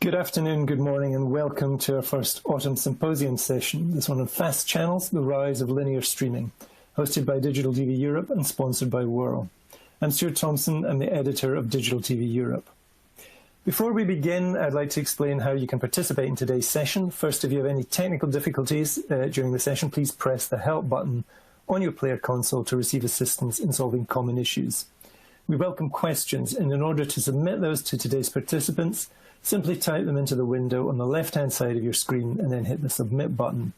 Good afternoon, good morning, and welcome to our first Autumn Symposium session, this one on Fast Channels, the Rise of Linear Streaming, hosted by Digital TV Europe and sponsored by Wurl. I'm Stuart Thomson, I'm the editor of Digital TV Europe. Before we begin, I'd like to explain how you can participate in today's session. First, if you have any technical difficulties during the session, please press the Help button on your player console to receive assistance in solving common issues. We welcome questions, and in order to submit those to today's participants, simply type them into the window on the left-hand side of your screen and then hit the Submit button.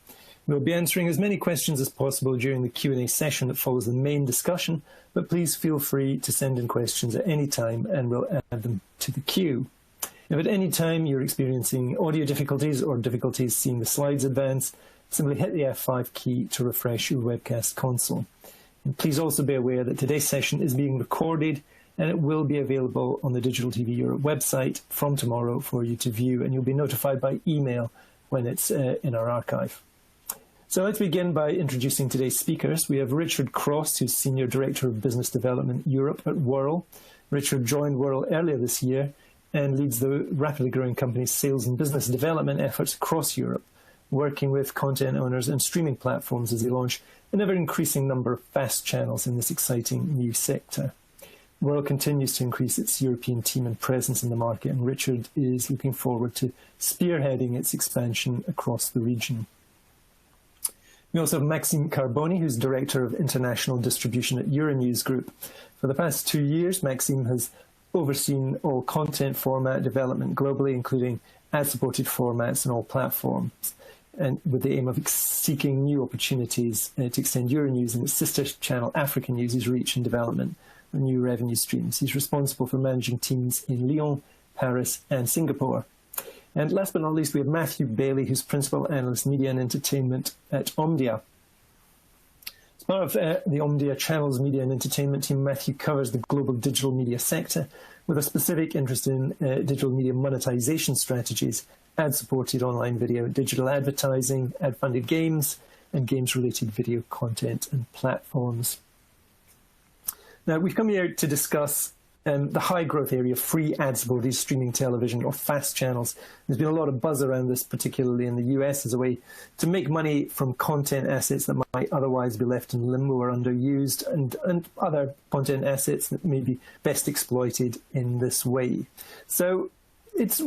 We'll be answering as many questions as possible during the Q&A session that follows the main discussion, but please feel free to send in questions at any time and we'll add them to the queue. If at any time you're experiencing audio difficulties or difficulties seeing the slides advance, simply hit the F5 key to refresh your webcast console. And please also be aware that today's session is being recorded and it will be available on the Digital TV Europe website from tomorrow for you to view, and you'll be notified by email when it's in our archive. So let's begin by introducing today's speakers. We have Richard Cross, who's Senior Director of Business Development Europe at Wurl. Richard joined Wurl earlier this year and leads the rapidly growing company's sales and business development efforts across Europe, working with content owners and streaming platforms as they launch an ever-increasing number of fast channels in this exciting new sector. Wurl continues to increase its European team and presence in the market, and Richard is looking forward to spearheading its expansion across the region. We also have Maxime Carboni, who's Director of International Distribution at Euronews Group. For the past 2 years, Maxime has overseen all content format development globally, including ad-supported formats on all platforms, and with the aim of seeking new opportunities to extend Euronews and its sister channel Africa News' reach and development of new revenue streams. He's responsible for managing teams in Lyon, Paris, and Singapore. And last but not least, we have Matthew Bailey, who's Principal Analyst Media and Entertainment at Omdia. As part of the Omdia Channels Media and Entertainment team, Matthew covers the global digital media sector with a specific interest in digital media monetization strategies, ad-supported online video, digital advertising, ad-funded games, and games-related video content and platforms. Now, we've come here to discuss the high-growth area of free ad-supported streaming television, or FAST channels. There's been a lot of buzz around this, particularly in the US, as a way to make money from content assets that might otherwise be left in limbo or underused, and other content assets that may be best exploited in this way. So it's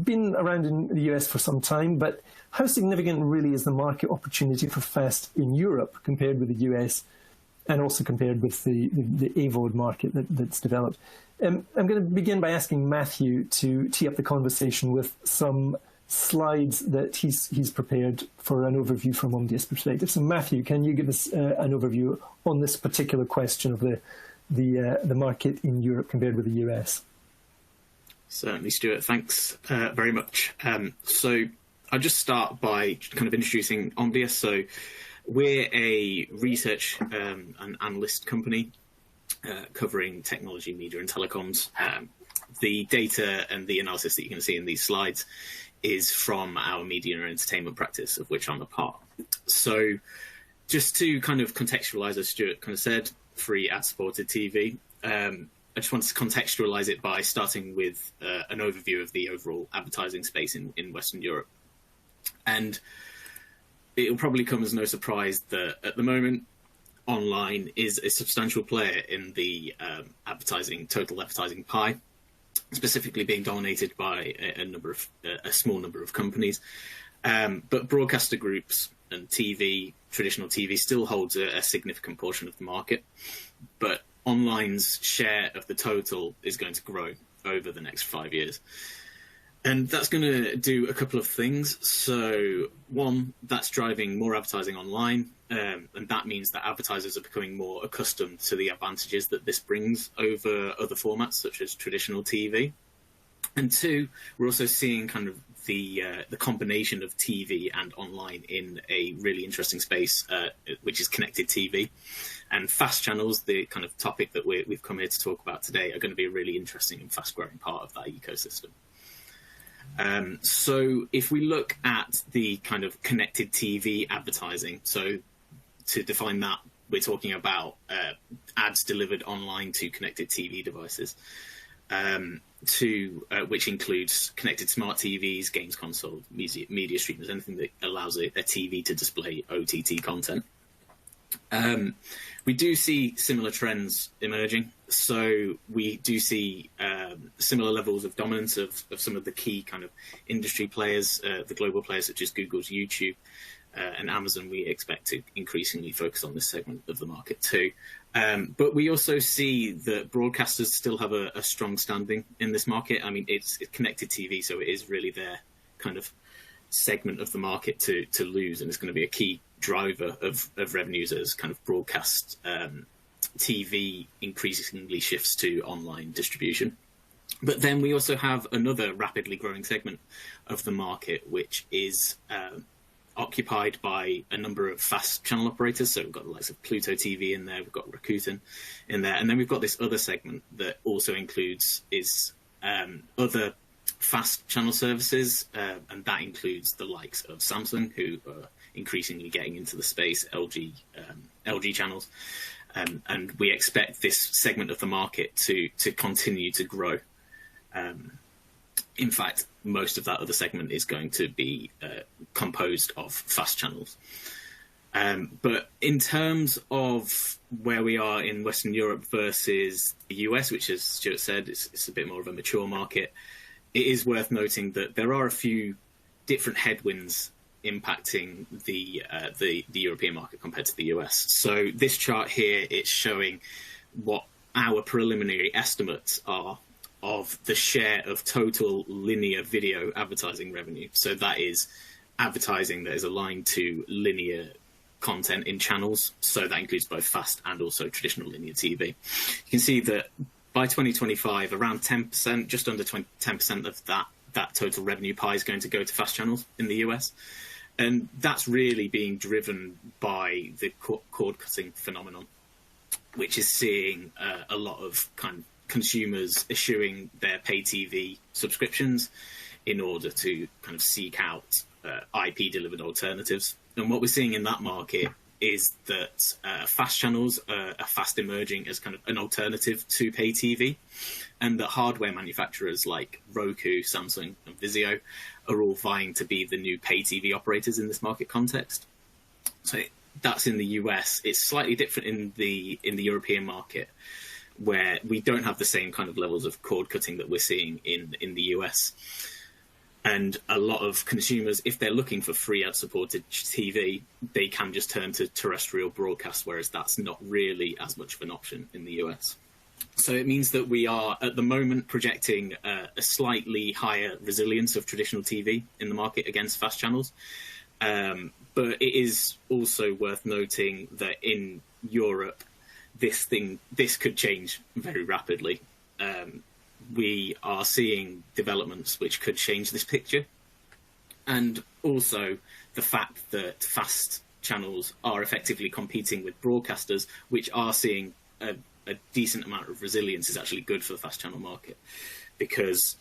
been around in the US for some time, but how significant really is the market opportunity for FAST in Europe compared with the US? And also compared with the AVOD market that's developed. I'm going to begin by asking Matthew to tee up the conversation with some slides that he's prepared for an overview from Omdia's perspective. So Matthew, can you give us an overview on this particular question of the market in Europe compared with the US? Certainly, Stuart. Thanks very much. So I'll just start by kind of introducing Omdia. So we're a research and analyst company covering technology, media, and telecoms. The data and the analysis that you can see in these slides is from our media and entertainment practice, of which I'm a part. So just to kind of contextualize, as Stuart kind of said, free ad-supported TV, I just wanted to contextualize it by starting with an overview of the overall advertising space in Western Europe. And it'll probably come as no surprise that at the moment, online is a substantial player in the total advertising pie, specifically being dominated by a small number of companies. But broadcaster groups and traditional TV still holds a significant portion of the market. But online's share of the total is going to grow over the next 5 years. And that's going to do a couple of things. So one, that's driving more advertising online. And that means that advertisers are becoming more accustomed to the advantages that this brings over other formats, such as traditional TV. And two, we're also seeing kind of the combination of TV and online in a really interesting space, which is connected TV. And fast channels, the kind of topic that we've come here to talk about today, are going to be a really interesting and fast-growing part of that ecosystem. So if we look at the kind of connected TV advertising, so to define that, we're talking about ads delivered online to connected TV devices. which includes connected smart TVs, games console, media streamers, anything that allows a TV to display OTT content. We do see similar trends emerging. So we do see similar levels of dominance of some of the key kind of industry players, the global players such as Google's YouTube and Amazon. We expect to increasingly focus on this segment of the market too. But we also see that broadcasters still have a strong standing in this market. I mean, it's connected TV, so it is really their kind of segment of the market to lose, and it's going to be a key driver of revenues as kind of broadcast TV increasingly shifts to online distribution. But then we also have another rapidly growing segment of the market, which is occupied by a number of fast channel operators. So we've got the likes of Pluto TV in there, we've got Rakuten in there, and then we've got this other segment that also includes other fast channel services, and that includes the likes of Samsung, who are increasingly getting into the space, LG channels, and we expect this segment of the market to continue to grow. In fact, most of that other segment is going to be composed of fast channels. But in terms of where we are in Western Europe versus the US, which, as Stuart said, it's a bit more of a mature market, it is worth noting that there are a few different headwinds impacting the European market compared to the US. So this chart here, it's showing what our preliminary estimates are of the share of total linear video advertising revenue. So that is advertising that is aligned to linear content in channels. So that includes both fast and also traditional linear TV. You can see that by 2025, around 10%, just under 10% of that total revenue pie is going to go to fast channels in the US. And that's really being driven by the cord-cutting phenomenon, which is seeing a lot of kind of consumers eschewing their pay TV subscriptions in order to kind of seek out IP-delivered alternatives. And what we're seeing in that market is that fast channels are fast emerging as kind of an alternative to pay TV, and that hardware manufacturers like Roku, Samsung, and Vizio are all vying to be the new pay TV operators in this market context. So that's in the US. It's slightly different in the European market, where we don't have the same kind of levels of cord cutting that we're seeing in the US. And a lot of consumers, if they're looking for free ad-supported TV, they can just turn to terrestrial broadcast, whereas that's not really as much of an option in the US. So it means that we are, at the moment, projecting a slightly higher resilience of traditional TV in the market against fast channels. But it is also worth noting that in Europe, this could change very rapidly. We are seeing developments which could change this picture. And also the fact that fast channels are effectively competing with broadcasters, which are seeing a decent amount of resilience, is actually good for the fast channel market, because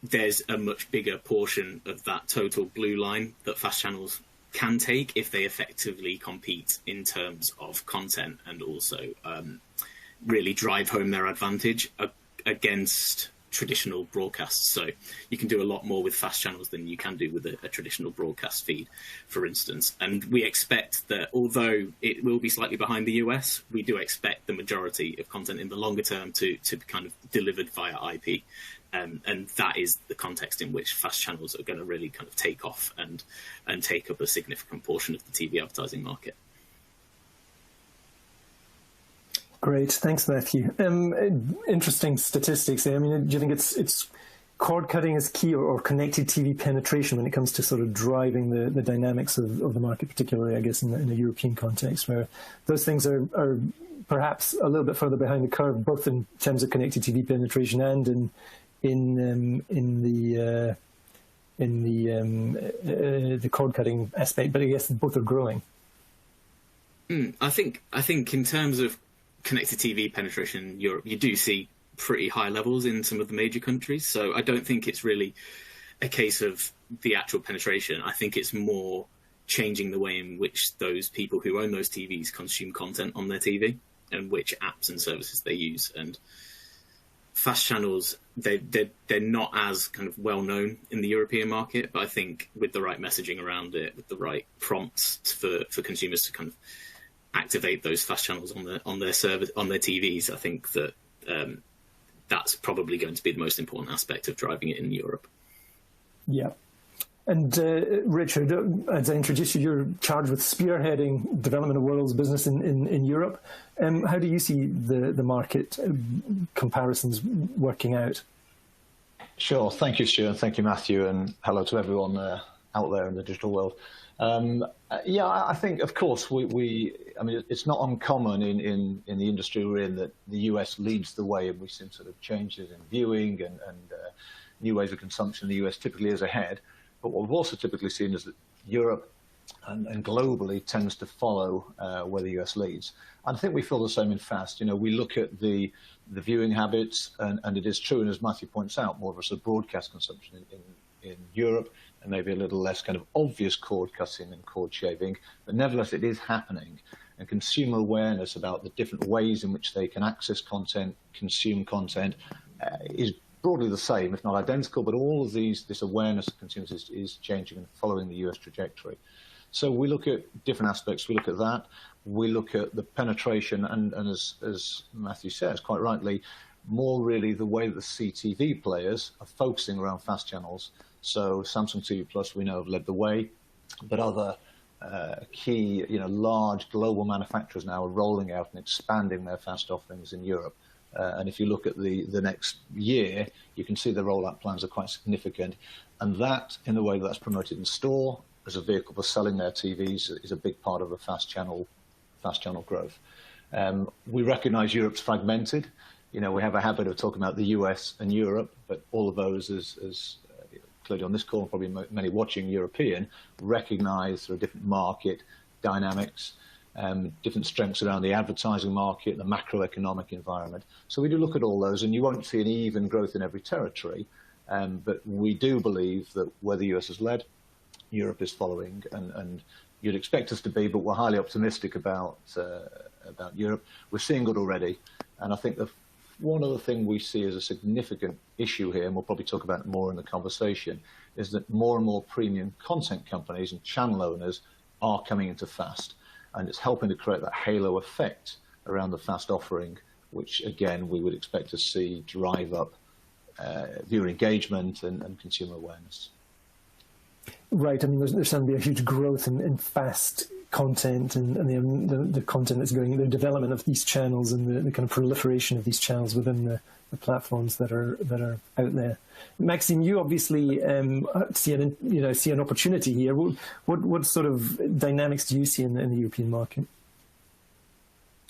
there's a much bigger portion of that total blue line that fast channels can take if they effectively compete in terms of content and also really drive home their advantage against traditional broadcasts. So you can do a lot more with fast channels than you can do with a traditional broadcast feed, for instance. And we expect that although it will be slightly behind the US, we do expect the majority of content in the longer term to be kind of delivered via IP. And that is the context in which fast channels are going to really kind of take off and take up a significant portion of the TV advertising market. Great, thanks, Matthew. Interesting statistics. I mean, do you think it's cord cutting is key, or connected TV penetration when it comes to sort of driving the dynamics of the market, particularly, I guess, in a European context, where those things are perhaps a little bit further behind the curve, both in terms of connected TV penetration and in the cord cutting aspect. But I guess both are growing. I think in terms of connected TV penetration in Europe, you do see pretty high levels in some of the major countries. So I don't think it's really a case of the actual penetration. I think it's more changing the way in which those people who own those TVs consume content on their TV and which apps and services they use. And fast channels, they're not as kind of well known in the European market, but I think with the right messaging around it, with the right prompts for consumers to kind of activate those fast channels on their server, on their TVs, I think that that's probably going to be the most important aspect of driving it in Europe. Yeah. And Richard, as I introduced you, you're charged with spearheading development of Wurl's business in Europe. How do you see the market comparisons working out? Sure. Thank you, Stuart. Thank you, Matthew. And hello to everyone out there in the digital world. Yeah, I think, of course, I mean, it's not uncommon in the industry we're in that the US leads the way, and we've seen sort of changes in viewing and new ways of consumption. The US typically is ahead. But what we've also typically seen is that Europe and globally tends to follow where the US leads. And I think we feel the same in FAST. You know, we look at the viewing habits, and it is true, and as Matthew points out, more of a sort of broadcast consumption in Europe, and maybe a little less kind of obvious cord cutting and cord shaving. But nevertheless, it is happening. And consumer awareness about the different ways in which they can access content, consume content, is broadly the same, if not identical, but all of this awareness of consumers is changing and following the US trajectory. So we look at different aspects. We look at that. We look at the penetration, and as Matthew says, quite rightly, more really the way that the CTV players are focusing around fast channels. So Samsung TV Plus, we know, have led the way, but other key, large global manufacturers now are rolling out and expanding their fast offerings in Europe. And if you look at the next year, you can see the rollout plans are quite significant. And that, in the way that's promoted in store as a vehicle for selling their TVs, is a big part of the fast channel growth. We recognize Europe's fragmented. We have a habit of talking about the US and Europe, but all of those, as clearly on this call, and probably many watching European, recognize there are different market dynamics, different strengths around the advertising market, the macroeconomic environment. So we do look at all those, and you won't see an even growth in every territory. But we do believe that where the US has led, Europe is following, and you'd expect us to be, but we're highly optimistic about Europe. We're seeing it already, and I think one other thing we see as a significant issue here, and we'll probably talk about it more in the conversation, is that more and more premium content companies and channel owners are coming into FAST. And it's helping to create that halo effect around the FAST offering, which, again, we would expect to see drive up viewer engagement and consumer awareness. Right. I mean, there's going to be a huge growth in FAST content and the content that's going, the development of these channels and the kind of proliferation of these channels within the platforms that are out there. Maxime, you obviously see an opportunity here. What sort of dynamics do you see in the European market?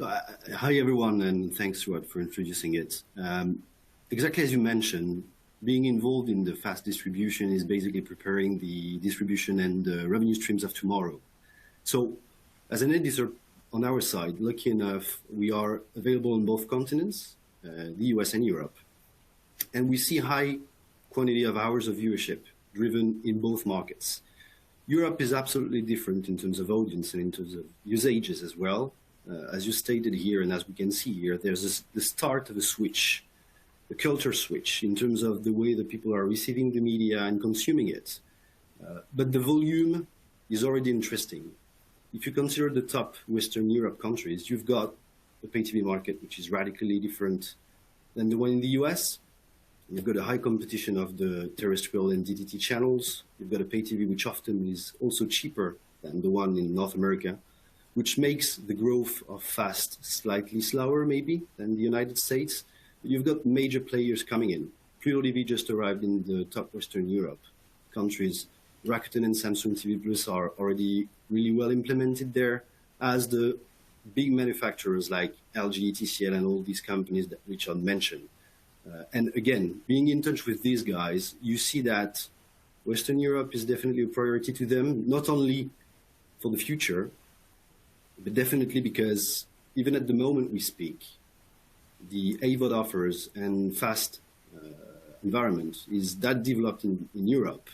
Hi everyone, and thanks Stuart for introducing it. Exactly as you mentioned, being involved in the fast distribution is basically preparing the distribution and the revenue streams of tomorrow. So, as an editor on our side, lucky enough, we are available on both continents, the US and Europe. And we see high quantity of hours of viewership driven in both markets. Europe is absolutely different in terms of audience and in terms of usages as well. As you stated here, and as we can see here, there's the start of a switch, a culture switch in terms of the way that people are receiving the media and consuming it. But the volume is already interesting. If you consider the top Western Europe countries, you've got the pay TV market, which is radically different than the one in the US. You've got a high competition of the terrestrial and DTT channels. You've got a pay TV which often is also cheaper than the one in North America, which makes the growth of FAST slightly slower maybe than the United States. You've got major players coming in. Pluto TV just arrived in the top Western Europe countries. Rakuten and Samsung TV Plus are already really well implemented there, as the big manufacturers like LG, TCL, and all these companies that Richard mentioned. And again, being in touch with these guys, you see that Western Europe is definitely a priority to them, not only for the future, but definitely because even at the moment we speak, the AVOD offers and fast environment is that developed in Europe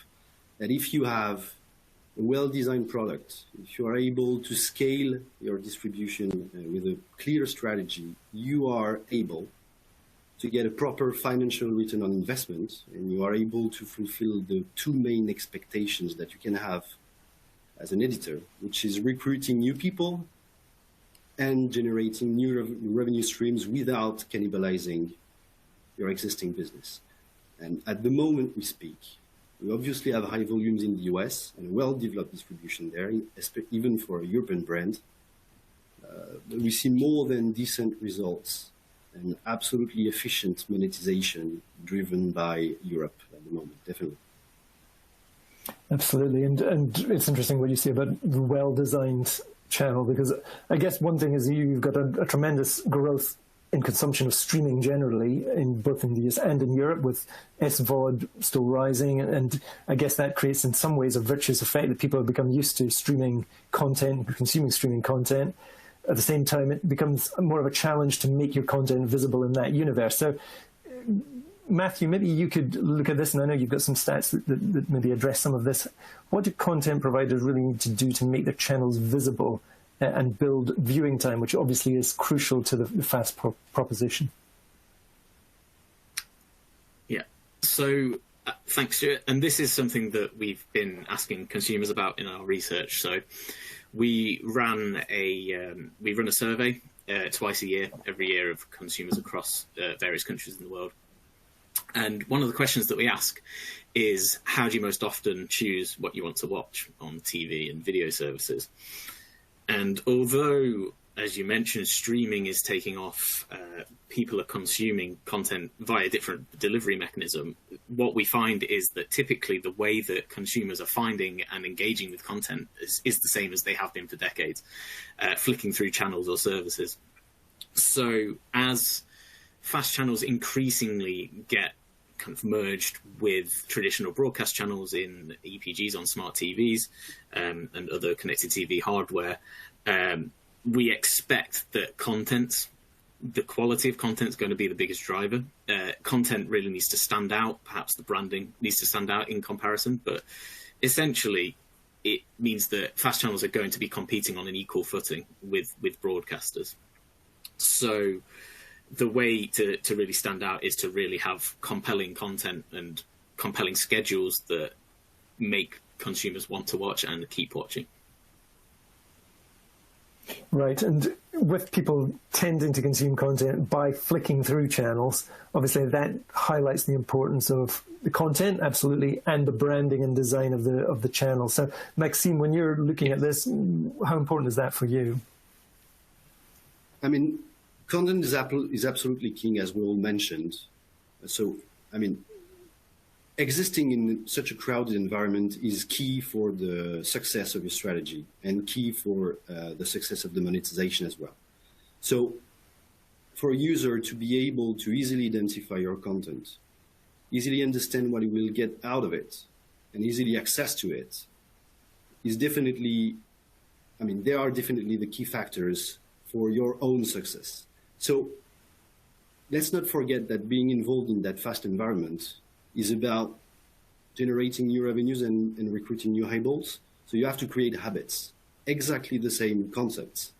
that if you have a well-designed product, if you are able to scale your distribution with a clear strategy, you are able to get a proper financial return on investment, and you are able to fulfill the two main expectations that you can have as an editor, which is recruiting new people and generating new revenue streams without cannibalizing your existing business. And at the moment we speak, we obviously have high volumes in the US and well-developed distribution there, even for a European brand. But we see more than decent results and absolutely efficient monetization driven by Europe at the moment, definitely. Absolutely, and it's interesting what you say about the well-designed channel, because I guess one thing is you've got a tremendous growth in consumption of streaming generally, in both in the US and in Europe, with SVOD still rising, and I guess that creates in some ways a virtuous effect that people have become used to streaming content, consuming streaming content. At the same time, it becomes more of a challenge to make your content visible in that universe. So Matthew, maybe you could look at this, and I know you've got some stats that maybe address some of this. What do content providers really need to do to make their channels visible and build viewing time, which obviously is crucial to the FAST proposition? Yeah, so thanks, Stuart. And this is something that we've been asking consumers about in our research. So we run a survey twice a year, every year, of consumers across various countries in the world. And one of the questions that we ask is, how do you most often choose what you want to watch on TV and video services? And although, as you mentioned, streaming is taking off, people are consuming content via different delivery mechanism, what we find is that typically the way that consumers are finding and engaging with content is the same as they have been for decades, flicking through channels or services. So as FAST channels increasingly get kind of merged with traditional broadcast channels in EPGs on smart TVs and other connected TV hardware, we expect that the quality of content is going to be the biggest driver. Content really needs to stand out. Perhaps the branding needs to stand out in comparison, but essentially it means that FAST channels are going to be competing on an equal footing with broadcasters. So the way to really stand out is to really have compelling content and compelling schedules that make consumers want to watch and keep watching. Right, and with people tending to consume content by flicking through channels, obviously that highlights the importance of the content, absolutely, and the branding and design of the channel. So, Maxime, when you're looking at this, how important is that for you? I mean, content is absolutely king, as we all mentioned. So, I mean, existing in such a crowded environment is key for the success of your strategy and key for the success of the monetization as well. So for a user to be able to easily identify your content, easily understand what he will get out of it, and easily access to it is definitely, I mean, they are definitely the key factors for your own success. So let's not forget that being involved in that fast environment is about generating new revenues and recruiting new eyeballs. So you have to create habits, exactly the same concepts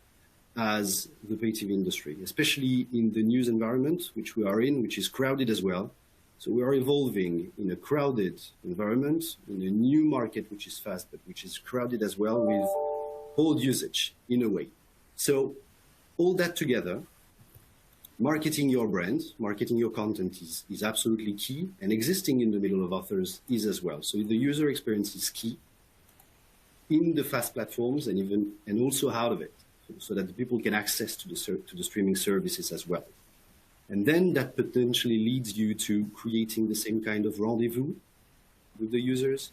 as the pay TV industry, especially in the news environment, which we are in, which is crowded as well. So we are evolving in a crowded environment, in a new market, which is fast, but which is crowded as well with old usage in a way. So all that together, marketing your brand, marketing your content is absolutely key, and existing in the middle of authors is as well. So the user experience is key in the fast platforms and also out of it, so that the people can access to the streaming services as well. And then that potentially leads you to creating the same kind of rendezvous with the users,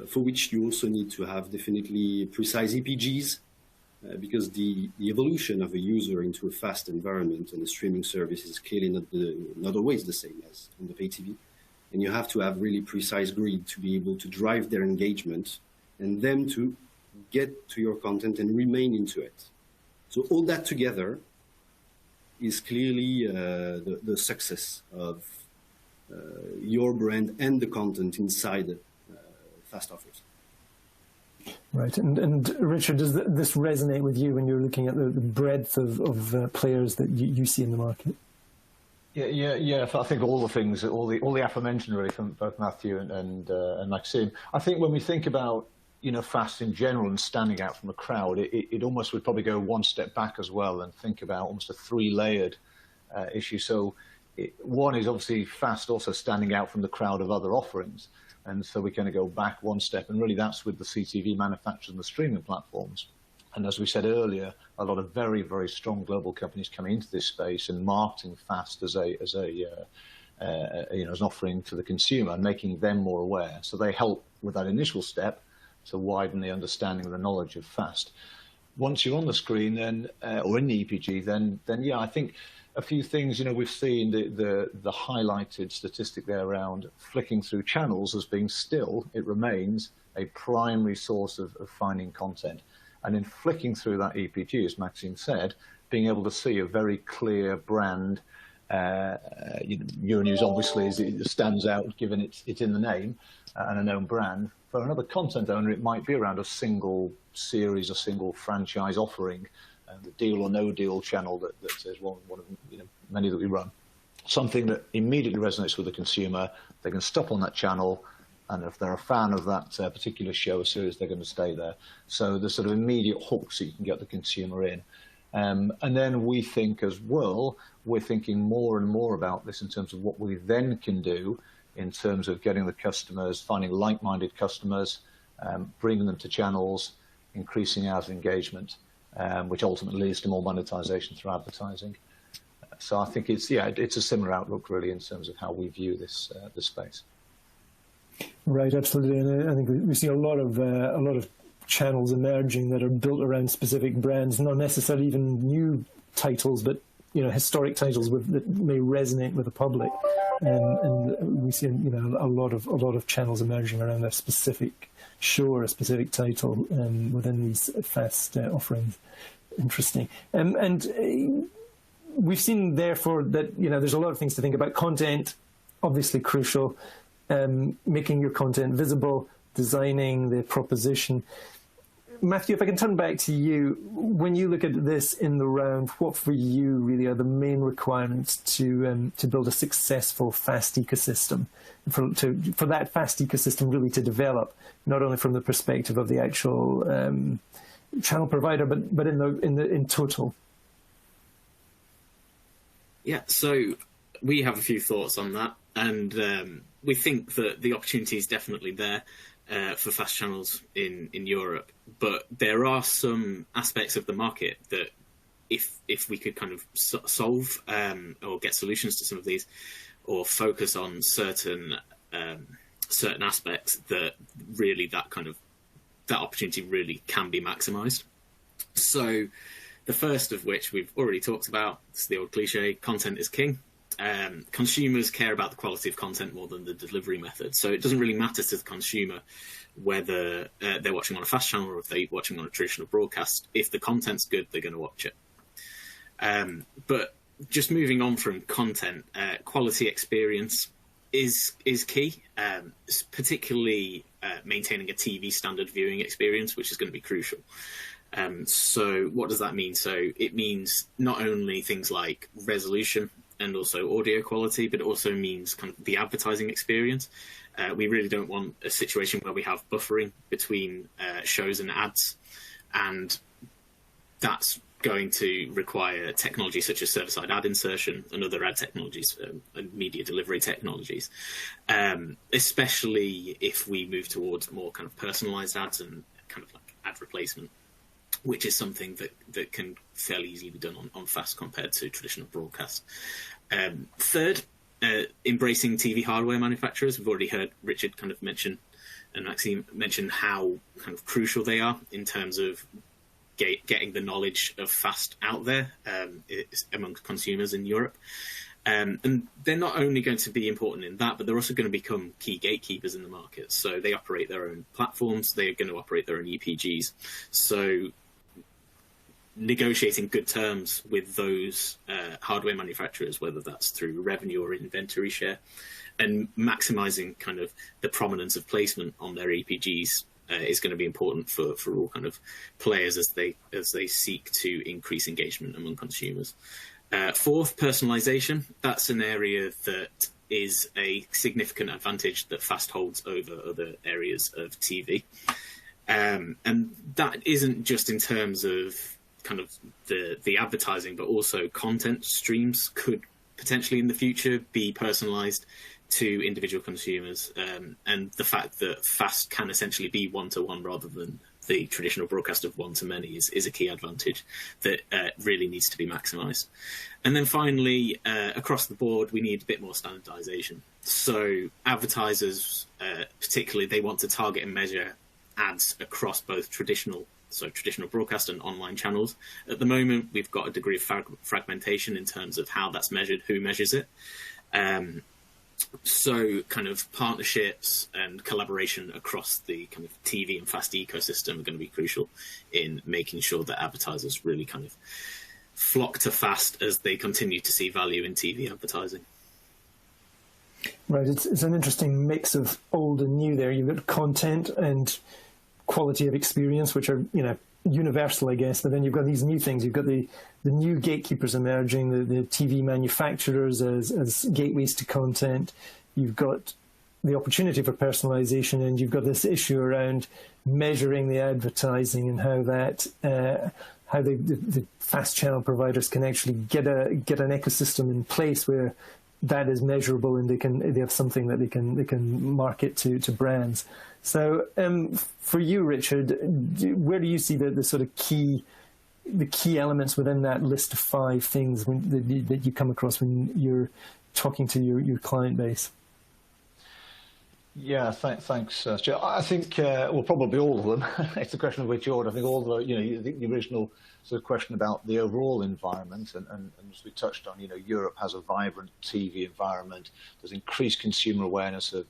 for which you also need to have definitely precise EPGs, because the evolution of a user into a fast environment and a streaming service is clearly not always the same as on the pay TV. And you have to have really precise grid to be able to drive their engagement and them to get to your content and remain into it. So all that together is clearly the success of your brand and the content inside fast offers. Right, and Richard, does this resonate with you when you're looking at the breadth of players that you see in the market? Yeah. I think all the things, all the aforementioned, really, from both Matthew and Maxime. I think when we think about fast in general and standing out from the crowd, it almost would probably go one step back as well and think about almost a three-layered issue. So one is obviously fast also standing out from the crowd of other offerings, and so we kind of go back one step, and really that's with the CTV manufacturers and the streaming platforms. And as we said earlier, a lot of very, very strong global companies coming into this space and marketing fast as an offering to the consumer and making them more aware. So they help with that initial step to widen the understanding and the knowledge of fast. Once you're on the screen, then or in the EPG, then yeah, I think a few things. We've seen the highlighted statistic there around flicking through channels as being it remains a primary source of finding content. And in flicking through that EPG, as Maxime said, being able to see a very clear brand, Euronews obviously it stands out given it's in the name and a known brand. For another content owner, it might be around a single series, a single franchise offering, the deal or no deal channel that is one of many that we run. Something that immediately resonates with the consumer. They can stop on that channel, and if they're a fan of that particular show or series, they're going to stay there. So the sort of immediate hook so you can get the consumer in. And then we think as well, we're thinking more and more about this in terms of what we then can do in terms of getting the customers, finding like-minded customers, bringing them to channels, increasing our engagement, which ultimately leads to more monetization through advertising. So I think it's a similar outlook really in terms of how we view this space. Right, absolutely, and I think we see a lot of channels emerging that are built around specific brands, not necessarily even new titles, but historic titles that may resonate with the public, and we see a lot of channels emerging around a specific show or a specific title within these fast offerings. Interesting, and we've seen therefore that there's a lot of things to think about. Content, obviously crucial. Making your content visible, designing the proposition. Matthew, if I can turn back to you, when you look at this in the round, what for you really are the main requirements to build a successful fast ecosystem, for that fast ecosystem really to develop, not only from the perspective of the actual channel provider, but in total? Yeah, so we have a few thoughts on that, and we think that the opportunity is definitely there for fast channels in Europe, but there are some aspects of the market that if we could kind of solve or get solutions to some of these, or focus on certain aspects, that really that opportunity really can be maximized. So the first of which we've already talked about, it's the old cliche, content is king. Consumers care about the quality of content more than the delivery method. So it doesn't really matter to the consumer whether they're watching on a fast channel or if they're watching on a traditional broadcast. If the content's good, they're going to watch it. But just moving on from content, quality experience is key, particularly maintaining a TV standard viewing experience, which is going to be crucial. So what does that mean? So it means not only things like resolution and also audio quality, but it also means kind of the advertising experience. We really don't want a situation where we have buffering between shows and ads, and that's going to require technology such as server-side ad insertion and other ad technologies and media delivery technologies, especially if we move towards more kind of personalized ads and kind of like ad replacement, which is something that can fairly easily be done on fast compared to traditional broadcast. Third, embracing TV hardware manufacturers. We've already heard Richard kind of mention, and Maxime mention how kind of crucial they are in terms of getting the knowledge of fast out there amongst consumers in Europe. And they're not only going to be important in that, but they're also going to become key gatekeepers in the market. So they operate their own platforms. They're going to operate their own EPGs. So negotiating good terms with those hardware manufacturers, whether that's through revenue or inventory share, and maximizing kind of the prominence of placement on their EPGs is going to be important for all kind of players as they seek to increase engagement among consumers. Fourth, personalization. That's an area that is a significant advantage that FAST holds over other areas of TV. And that isn't just in terms of kind of the advertising, but also content streams could potentially in the future be personalized to individual consumers. And the fact that FAST can essentially be one-to-one rather than the traditional broadcast of one-to-many is a key advantage that really needs to be maximized. And then finally, across the board, we need a bit more standardization. So advertisers, particularly, they want to target and measure ads across both traditional broadcast and online channels. At the moment, we've got a degree of fragmentation in terms of how that's measured, who measures it. So kind of partnerships and collaboration across the kind of TV and FAST ecosystem are going to be crucial in making sure that advertisers really kind of flock to FAST as they continue to see value in TV advertising. Right, it's an interesting mix of old and new there. You've got content and quality of experience, which are, universal, I guess, but then you've got these new things. You've got the new gatekeepers emerging, the TV manufacturers as gateways to content. You've got the opportunity for personalization, and you've got this issue around measuring the advertising and how that how the fast channel providers can actually get an ecosystem in place where that is measurable and they have something that they can market to brands. So for you, Richard, where do you see the sort of key elements within that list of 5 things that you come across when you're talking to your client base? Yeah, thanks, Stuart. I think, probably all of them. It's a question of which order. I think all the original sort of question about the overall environment, and as we touched on, Europe has a vibrant TV environment. There's increased consumer awareness of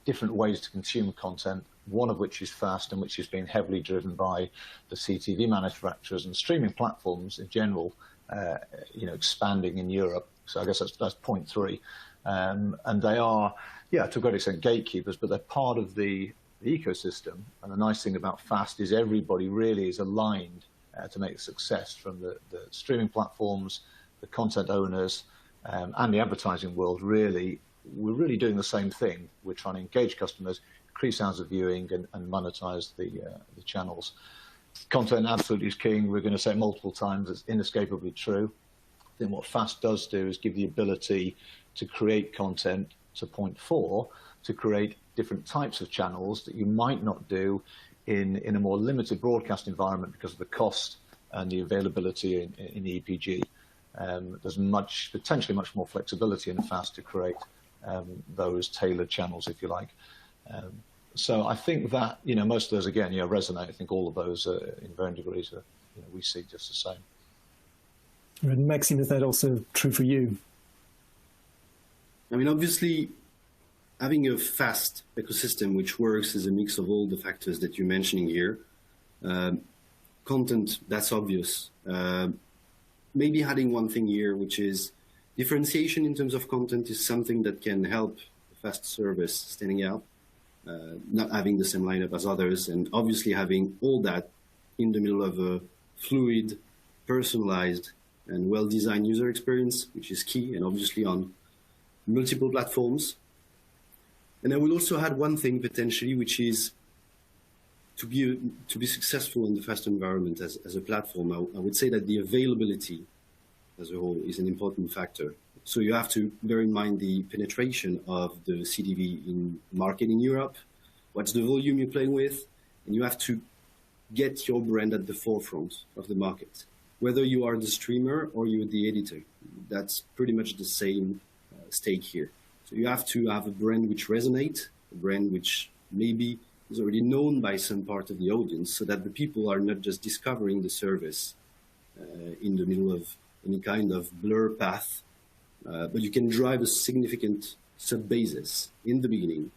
different ways to consume content, one of which is FAST, and which is being heavily driven by the CTV manufacturers and streaming platforms in general, expanding in Europe. So I guess that's point 3. And they are, to a great extent, gatekeepers, but they're part of the ecosystem. And the nice thing about FAST is everybody really is aligned to make a success, from the streaming platforms, the content owners, and the advertising world. Really, we're really doing the same thing. We're trying to engage customers, increase hours of viewing, and monetize the channels. Content absolutely is king. We're going to say it multiple times. It's inescapably true. I think what FAST does do is give the ability to create content, to point 4, to create different types of channels that you might not do in a more limited broadcast environment because of the cost and the availability in EPG. There's potentially much more flexibility in FAST to create those tailored channels, if you like. So I think that, most of those, again, resonate. I think all of those in varying degrees we see just the same. And Maxime, is that also true for you? I mean, obviously, having a fast ecosystem which works is a mix of all the factors that you're mentioning here. Content, that's obvious. Maybe adding one thing here, which is differentiation in terms of content, is something that can help a fast service standing out, not having the same lineup as others, and obviously having all that in the middle of a fluid, personalized, and well-designed user experience, which is key, and obviously on multiple platforms. And I will also add one thing potentially, which is to be successful in the fast environment as a platform. I would say that the availability as a whole is an important factor. So you have to bear in mind the penetration of the CTV in market in Europe, what's the volume you're playing with, and you have to get your brand at the forefront of the market. Whether you are the streamer or you're the editor, that's pretty much the same stake here. So you have to have a brand which resonates, a brand which maybe is already known by some part of the audience, so that the people are not just discovering the service in the middle of any kind of blur path, but you can drive a significant sub-basis in the beginning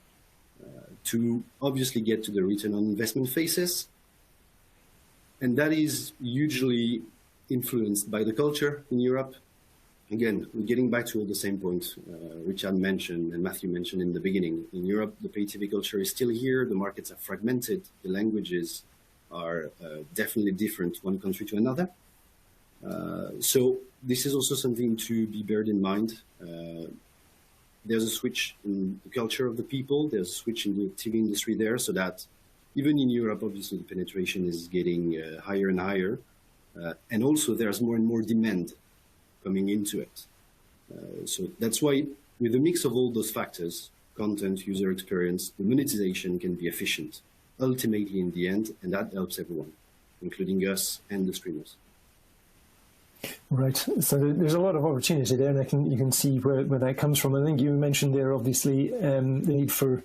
to obviously get to the return on investment phases. And that is usually influenced by the culture in Europe. Again, we're getting back to all the same points Richard mentioned and Matthew mentioned in the beginning. In Europe, the pay TV culture is still here. The markets are fragmented. The languages are definitely different one country to another. So this is also something to be beared in mind. There's a switch in the culture of the people. There's a switch in the TV industry there, so that even in Europe, obviously, the penetration is getting higher and higher. And also, there's more and more demand coming into it. So that's why, with a mix of all those factors, content, user experience, the monetization can be efficient, ultimately in the end, and that helps everyone, including us and the streamers. Right. So there's a lot of opportunity there, and you can see where that comes from. I think you mentioned there, obviously, the need for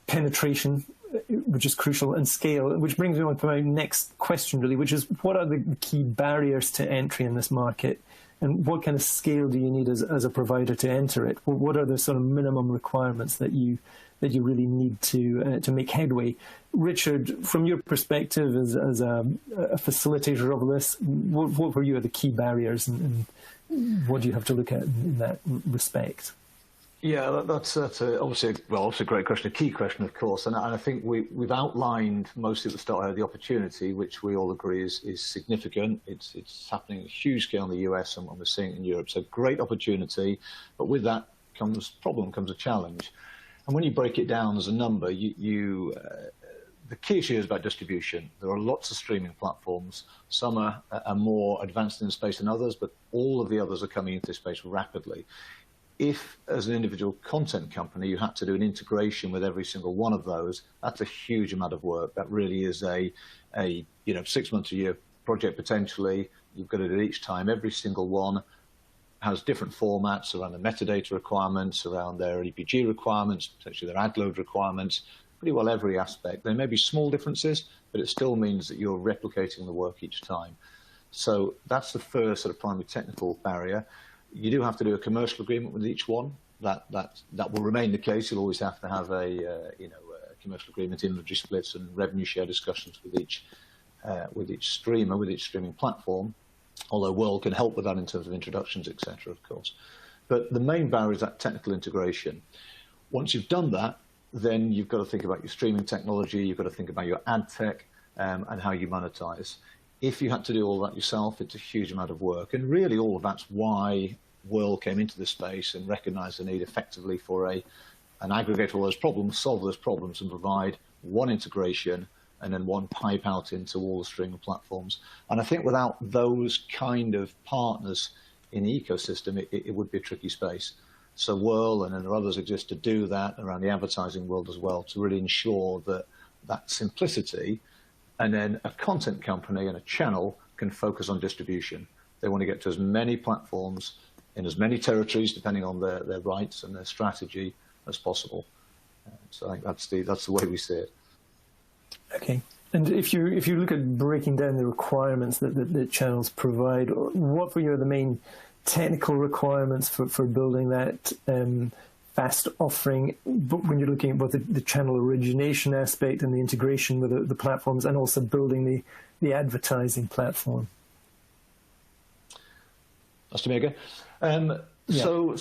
penetration, which is crucial, and scale, which brings me on to my next question, really, which is what are the key barriers to entry in this market, and what kind of scale do you need as a provider to enter it? What are the sort of minimum requirements that you really need to make headway? Richard, from your perspective as a facilitator of this, what were the key barriers, and what do you have to look at in that respect? Yeah, that's obviously a great question, a key question, of course, and I think we've outlined mostly at the start the opportunity, which we all agree is significant. It's happening at a huge scale in the US, and we're seeing it in Europe. So great opportunity, but with that comes a challenge. And when you break it down as a number, the key issue is about distribution. There are lots of streaming platforms. Some are more advanced in the space than others, but all of the others are coming into this space rapidly. If, as an individual content company, you had to do an integration with every single one of those, that's a huge amount of work. That really is a 6 months a year project potentially. You've got to do it each time. Every single one has different formats around the metadata requirements, around their EPG requirements, potentially their ad load requirements, pretty well every aspect. There may be small differences, but it still means that you're replicating the work each time. So that's the first sort of primary technical barrier. You do have to do a commercial agreement with each one. That will remain the case. You'll always have to have a commercial agreement, inventory splits, and revenue share discussions with each streamer, with each streaming platform. Although Wurl can help with that in terms of introductions, etc., of course. But the main barrier is that technical integration. Once you've done that, then you've got to think about your streaming technology. You've got to think about your ad tech and how you monetize. If you had to do all that yourself, it's a huge amount of work. And really all of that's why Wurl came into this space and recognized the need effectively for an aggregate all those problems, solve those problems, and provide one integration and then one pipe out into all the streaming platforms. And I think without those kind of partners in the ecosystem, it would be a tricky space. So Wurl and then others exist to do that around the advertising world as well, to really ensure that simplicity. And then a content company and a channel can focus on distribution. They want to get to as many platforms in as many territories, depending on their rights and their strategy, as possible. So I think that's the way we see it. Okay. And if you look at breaking down the requirements that channels provide, what were the main technical requirements for building that fast offering, but when you're looking at both the channel origination aspect and the integration with the platforms, and also building the advertising platform? That's to me again. Yeah. So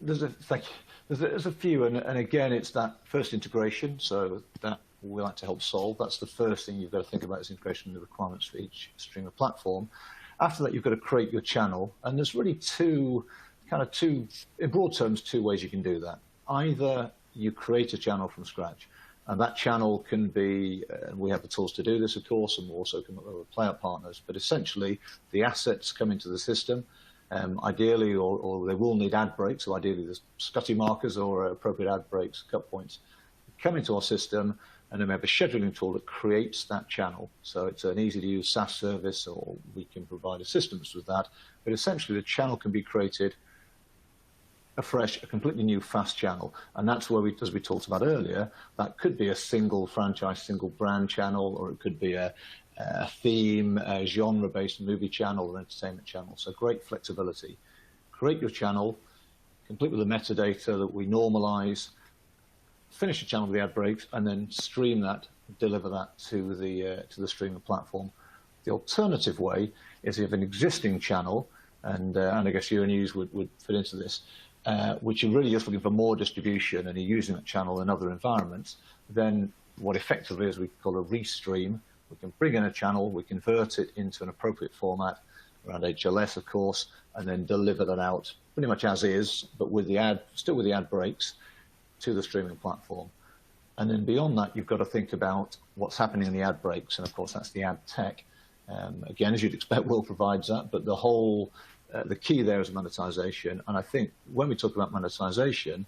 there's a few, and again, it's that first integration. So that we like to help solve. That's the first thing you've got to think about, is integration of the requirements for each streamer platform. After that, you've got to create your channel, and there's really two, in broad terms, two ways you can do that. Either you create a channel from scratch, and that channel can be, we have the tools to do this, of course, and we also come up with playout partners, but essentially the assets come into the system, ideally, or they will need ad breaks, so ideally there's SCTI markers or appropriate ad breaks, cut points, come into our system, and then we have a scheduling tool that creates that channel. So it's an easy-to-use SaaS service, or we can provide assistance with that. But essentially, the channel can be created afresh, a completely new fast channel. And that's where, as we talked about earlier, that could be a single franchise, single brand channel, or it could be a theme, a genre-based movie channel or entertainment channel. So great flexibility. Create your channel, complete with the metadata that we normalize, finish the channel with the ad breaks, and then stream that, deliver that to the streaming platform. The alternative way is, if you have an existing channel, and I guess Euronews would fit into this, which are really just looking for more distribution and are using that channel in other environments, then what effectively is we call a restream. We can bring in a channel, we convert it into an appropriate format around HLS, of course, and then deliver that out pretty much as is, but with the still with the ad breaks to the streaming platform. And then beyond that, you've got to think about what's happening in the ad breaks, and of course that's the ad tech. Again, as you'd expect, Wurl provides that, but the key there is monetization. And I think when we talk about monetization,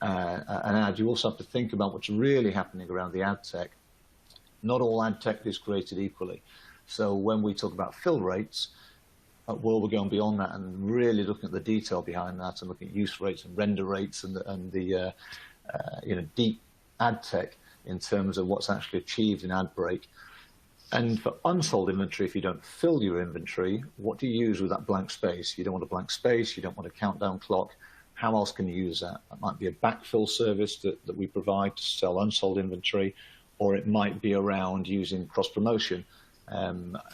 an ad, you also have to think about what's really happening around the ad tech. Not all ad tech is created equally. So when we talk about fill rates, at Wurl we're going beyond that and really looking at the detail behind that and looking at use rates and render rates and the deep ad tech in terms of what's actually achieved in ad break. And for unsold inventory, if you don't fill your inventory, what do you use with that blank space? You don't want a blank space, you don't want a countdown clock. How else can you use that? That might be a backfill service that we provide to sell unsold inventory, or it might be around using cross-promotion,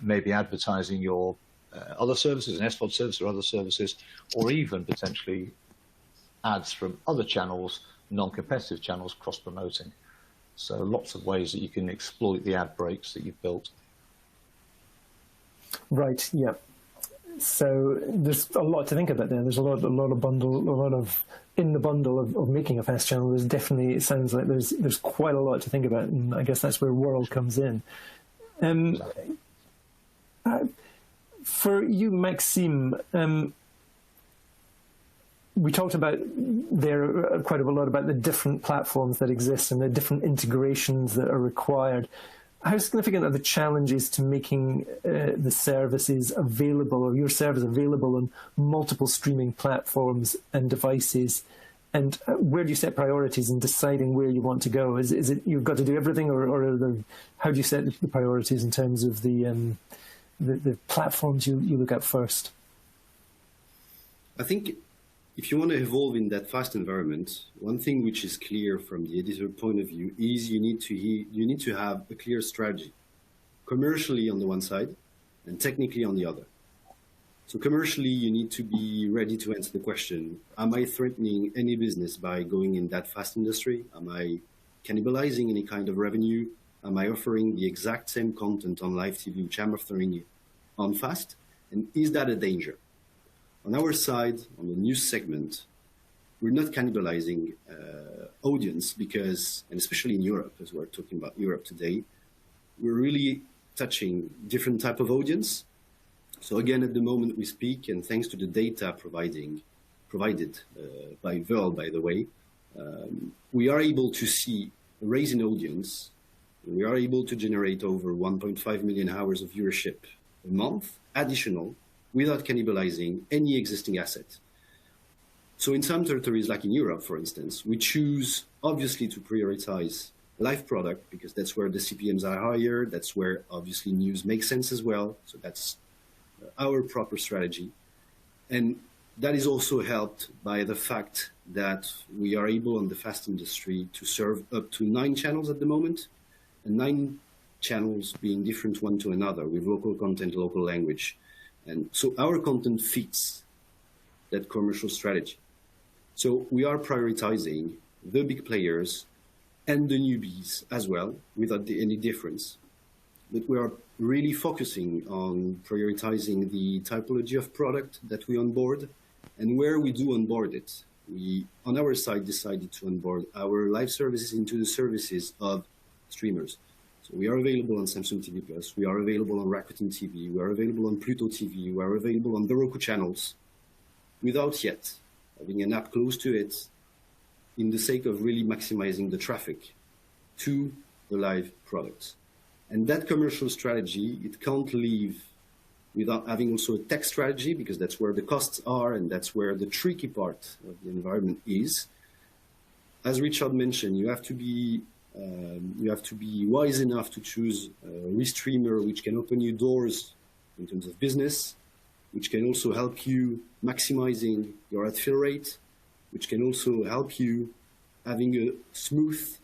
maybe advertising your other services, an SVOD service or other services, or even potentially ads from other channels, non-competitive channels, cross-promoting. So lots of ways that you can exploit the ad breaks that you've built. Right, yeah. So there's a lot to think about there. There's a lot of in the bundle of making a fast channel. There's definitely, it sounds like there's quite a lot to think about, and I guess that's where Wurl comes in. For you, Maxime, we talked about there quite a lot about the different platforms that exist and the different integrations that are required. How significant are the challenges to making the services available, or your service available on multiple streaming platforms and devices? And where do you set priorities in deciding where you want to go? Is it you've got to do everything, or how do you set the priorities in terms of the platforms you look at first? I think if you want to evolve in that fast environment, one thing which is clear from the editor point of view is you need to have a clear strategy, commercially on the one side and technically on the other. So commercially, you need to be ready to answer the question, am I threatening any business by going in that fast industry? Am I cannibalizing any kind of revenue? Am I offering the exact same content on live TV which I'm offering on fast? And is that a danger? On our side, on the news segment, we're not cannibalizing audience because, and especially in Europe, as we're talking about Europe today, we're really touching different type of audience. So again, at the moment we speak, and thanks to the data provided by Wurl, by the way, we are able to see a rise in audience. We are able to generate over 1.5 million hours of viewership a month, additional, without cannibalizing any existing asset. So in some territories, like in Europe, for instance, we choose obviously to prioritize live product because that's where the CPMs are higher. That's where obviously news makes sense as well. So that's our proper strategy. And that is also helped by the fact that we are able on the fast industry to serve up to 9 channels at the moment, and 9 channels being different one to another with local content, local language. And so our content fits that commercial strategy. So we are prioritizing the big players and the newbies as well, without any difference. But we are really focusing on prioritizing the typology of product that we onboard, and where we do onboard it. We, on our side, decided to onboard our live services into the services of streamers. So we are available on Samsung TV Plus, we are available on Rakuten TV, we are available on Pluto TV, we are available on the Roku channels, without yet having an app close to it, in the sake of really maximizing the traffic to the live products. And that commercial strategy, it can't leave without having also a tech strategy, because that's where the costs are and that's where the tricky part of the environment is. As Richard mentioned, you have to be wise enough to choose a restreamer which can open you doors in terms of business, which can also help you maximizing your ad fill rate, which can also help you having a smooth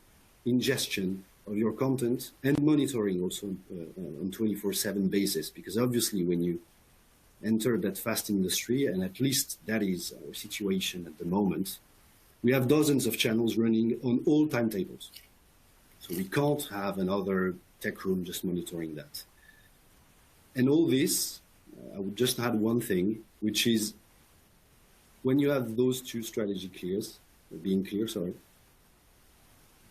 ingestion of your content and monitoring also on 24/7 basis. Because obviously when you enter that fast industry, and at least that is our situation at the moment, we have dozens of channels running on all timetables. So we can't have another tech room just monitoring that. And all this, I would just add one thing, which is when you have those two being clear,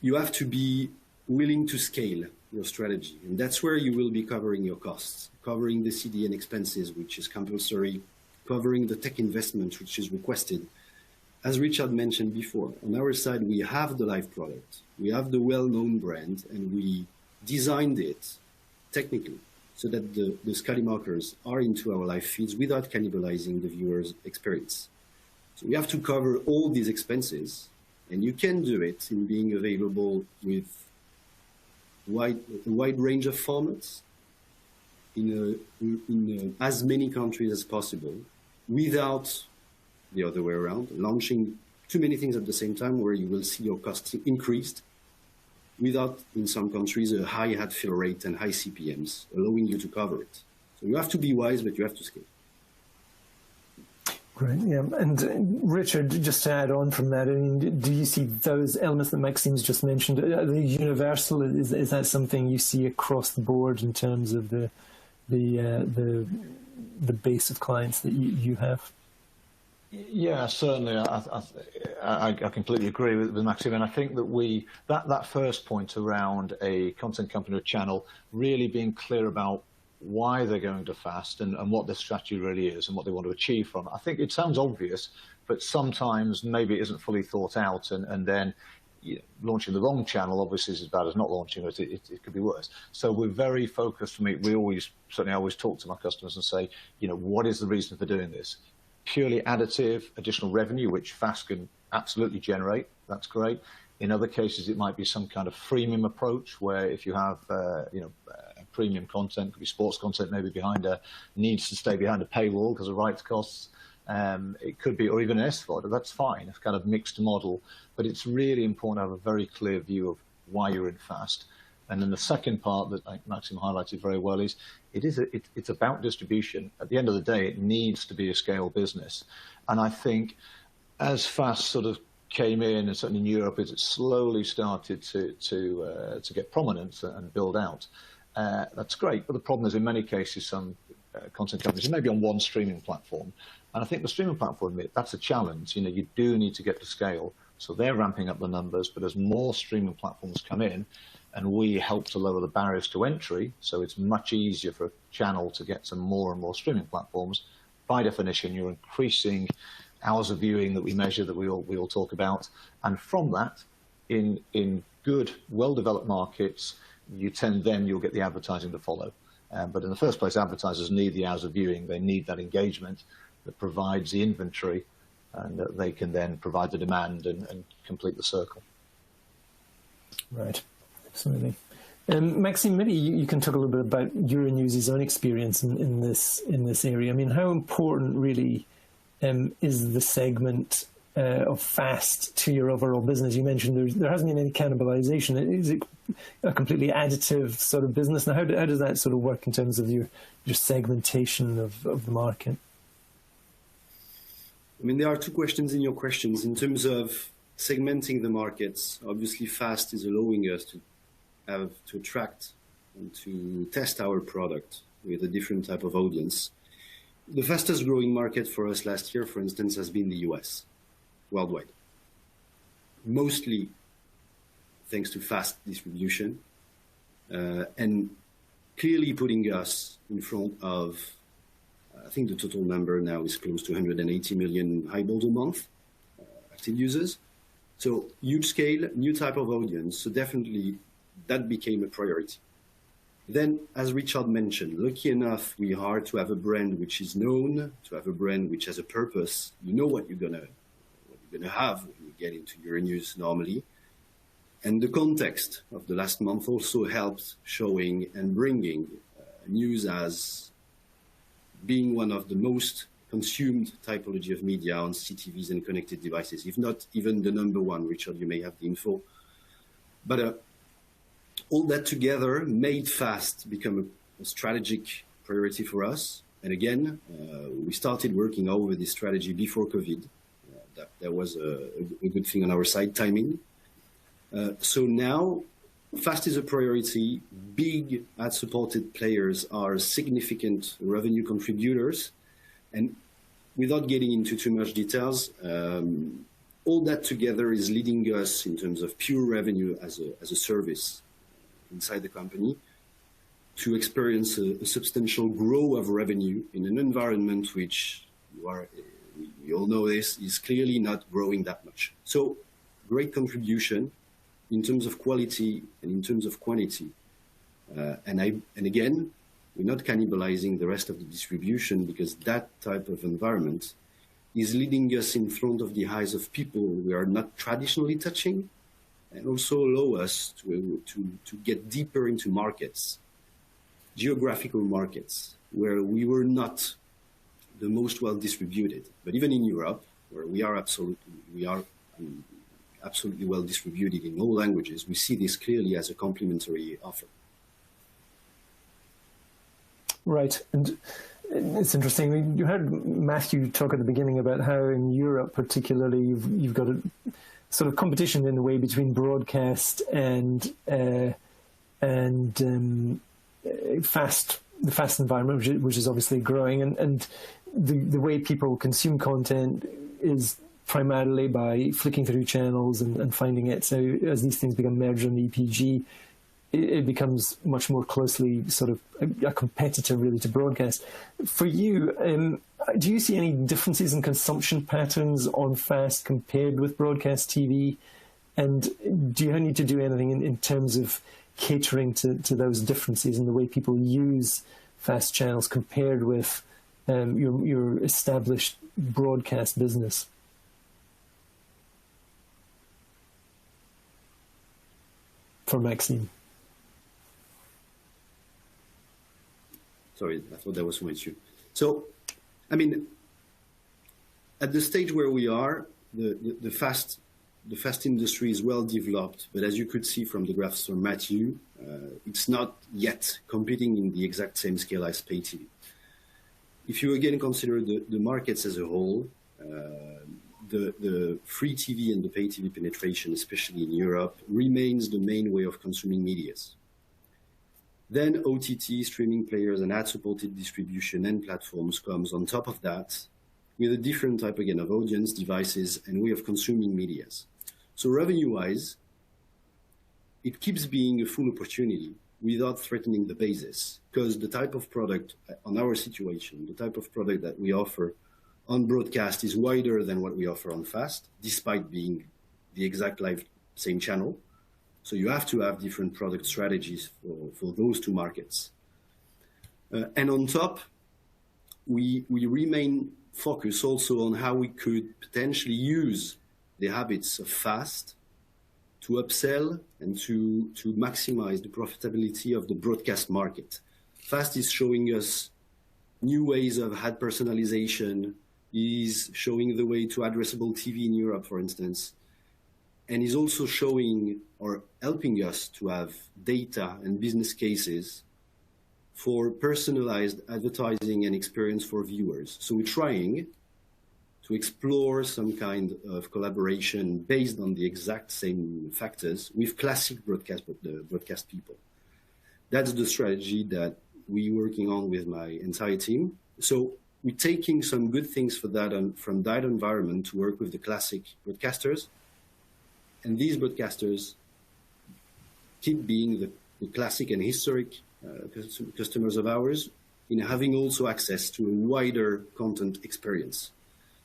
you have to be willing to scale your strategy. And that's where you will be covering your costs, covering the CDN expenses, which is compulsory, covering the tech investment, which is requested. As Richard mentioned before, on our side, we have the live product, we have the well-known brand, and we designed it technically so that the Scully markers are into our live feeds without cannibalizing the viewer's experience. So we have to cover all these expenses, and you can do it in being available with a wide range of formats in as many countries as possible without the other way around, launching too many things at the same time where you will see your costs increased without, in some countries, a high ad fill rate and high CPMs, allowing you to cover it. So you have to be wise, but you have to scale. Great, yeah. And Richard, just to add on from that, I mean, do you see those elements that Maxime's just mentioned, are they universal? Is that something you see across the board in terms of the base of clients that you have? Yeah, certainly. I completely agree with Maxime, and I think that that first point around a content company or channel really being clear about why they're going to fast and what their strategy really is and what they want to achieve from it. I think it sounds obvious, but sometimes maybe it isn't fully thought out, and then launching the wrong channel obviously is as bad as not launching it. It could be worse. So we're very focused. I always talk to my customers and say, what is the reason for doing this? Purely additive, additional revenue, which FAST can absolutely generate. That's great. In other cases, it might be some kind of freemium approach where if you have, premium content, could be sports content, maybe needs to stay behind a paywall because of rights costs. It could be, or even an SVOD. That's fine. It's kind of mixed model, but it's really important to have a very clear view of why you're in FAST. And then the second part that Maxime highlighted very well is it's about distribution. At the end of the day, it needs to be a scale business. And I think as FAST sort of came in, and certainly in Europe, as it slowly started to get prominence and build out, that's great. But the problem is in many cases, some content companies may be on one streaming platform. And I think the streaming platform, that's a challenge. You do need to get to scale. So they're ramping up the numbers, but as more streaming platforms come in, and we help to lower the barriers to entry, so it's much easier for a channel to get to more and more streaming platforms. By definition, you're increasing hours of viewing that we measure, that we all talk about, and from that, in good, well-developed markets, you'll get the advertising to follow. But in the first place, advertisers need the hours of viewing. They need that engagement that provides the inventory, and that they can then provide the demand and complete the circle. Right. Absolutely. Maxime, maybe you can talk a little bit about Euronews' own experience in this area. I mean, how important really is the segment of FAST to your overall business? You mentioned there hasn't been any cannibalization. Is it a completely additive sort of business? Now, how does that sort of work in terms of your segmentation of the market? I mean, there are two questions in your questions. In terms of segmenting the markets, obviously FAST is allowing us to attract and to test our product with a different type of audience. The fastest growing market for us last year, for instance, has been the US, worldwide. Mostly thanks to fast distribution, and clearly putting us in front of, I think the total number now is close to 180 million eyeballs a month, active users. So huge scale, new type of audience. So definitely that became a priority. Then, as Richard mentioned, lucky enough we are to have a brand which is known, to have a brand which has a purpose. You know what you're gonna have when you get into Euronews normally. And the context of the last month also helped showing and bringing news as being one of the most consumed typology of media on CTVs and connected devices, if not even the number one. Richard, you may have the info. But all that together made FAST become a strategic priority for us. And again, we started working over this strategy before COVID. That was a good thing on our side, timing. So now FAST is a priority. Big ad-supported players are significant revenue contributors. And without getting into too much details, all that together is leading us in terms of pure revenue as a service inside the company to experience a substantial growth of revenue in an environment which you all know this, is clearly not growing that much. So great contribution in terms of quality and in terms of quantity. And again, we're not cannibalizing the rest of the distribution, because that type of environment is leading us in front of the eyes of people we are not traditionally touching, and also allow us to get deeper into markets, geographical markets, where we were not the most well distributed. But even in Europe, where we are absolutely well distributed in all languages, we see this clearly as a complementary offer. Right, and it's interesting. You heard Matthew talk at the beginning about how in Europe, particularly, you've got a sort of competition in a way between broadcast and the fast environment, which is obviously growing, and the way people consume content is primarily by flicking through channels and finding it. So as these things become merged in the EPG, it becomes much more closely sort of a competitor really to broadcast. For you, do you see any differences in consumption patterns on FAST compared with broadcast TV? And do you need to do anything in terms of catering to those differences in the way people use FAST channels compared with your established broadcast business? For Maxime. Sorry, I thought that was my issue. So, I mean, at the stage where we are, the fast industry is well developed, but as you could see from the graphs from Matthew, it's not yet competing in the exact same scale as pay TV. If you again consider the markets as a whole, the free TV and the pay TV penetration, especially in Europe, remains the main way of consuming medias. Then OTT, streaming players, and ad-supported distribution and platforms comes on top of that, with a different type, again, of audience, devices, and way of consuming medias. So revenue-wise, it keeps being a full opportunity without threatening the basis, because the type of product, on our situation, the type of product that we offer on broadcast is wider than what we offer on FAST, despite being the exact live same channel. So you have to have different product strategies for those two markets. And on top, we remain focused also on how we could potentially use the habits of FAST to upsell and to maximize the profitability of the broadcast market. FAST is showing us new ways of ad personalization, is showing the way to addressable TV in Europe, for instance, and is also showing or helping us to have data and business cases for personalized advertising and experience for viewers. So we're trying to explore some kind of collaboration based on the exact same factors with classic broadcast people. That's the strategy that we're working on with my entire team. So we're taking some good things for that from that environment to work with the classic broadcasters. And these broadcasters keep being the classic and historic customers of ours in having also access to a wider content experience.